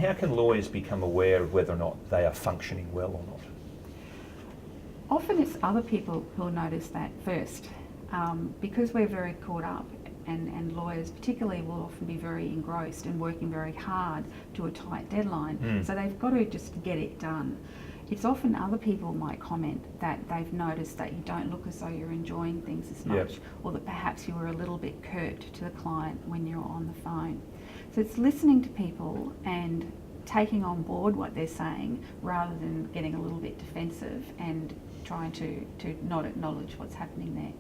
how can lawyers become aware of whether or not they are functioning well or not? Often it's other people who'll notice that first, because we're very caught up, and lawyers particularly will often be very engrossed and working very hard to a tight deadline, so they've got to just get it done. It's often other people might comment that they've noticed that you don't look as though you're enjoying things as much, or that perhaps you were a little bit curt to the client when you're on the phone. So it's listening to people and taking on board what they're saying rather than getting a little bit defensive and trying to not acknowledge what's happening there.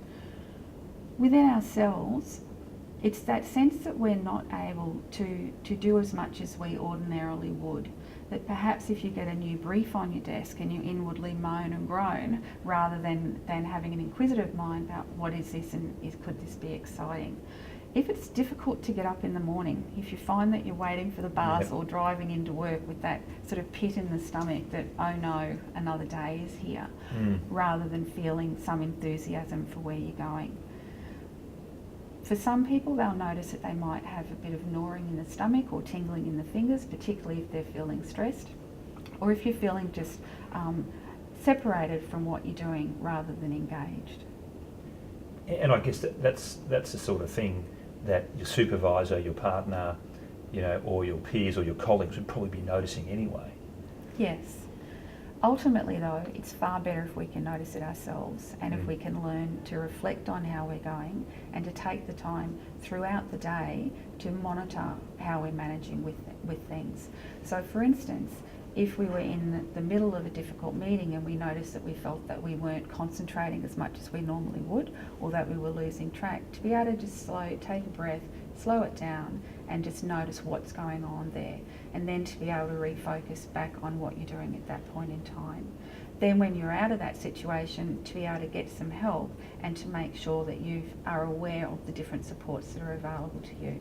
Within ourselves, it's that sense that we're not able to do as much as we ordinarily would. That perhaps if you get a new brief on your desk and you inwardly moan and groan rather than having an inquisitive mind about what is this and could this be exciting. If it's difficult to get up in the morning, if you find that you're waiting for the bus or driving into work with that sort of pit in the stomach that, oh no, another day is here, rather than feeling some enthusiasm for where you're going. For some people, they'll notice that they might have a bit of gnawing in the stomach or tingling in the fingers, particularly if they're feeling stressed, or if you're feeling just separated from what you're doing rather than engaged. And I guess that's the sort of thing that your supervisor, your partner, or your peers or your colleagues would probably be noticing anyway. Yes. Ultimately though, it's far better if we can notice it ourselves and if we can learn to reflect on how we're going and to take the time throughout the day to monitor how we're managing with things. So for instance, if we were in the middle of a difficult meeting and we noticed that we felt that we weren't concentrating as much as we normally would, or that we were losing track, to be able to just take a breath, slow it down and just notice what's going on there, and then to be able to refocus back on what you're doing at that point in time. Then when you're out of that situation, to be able to get some help and to make sure that you are aware of the different supports that are available to you.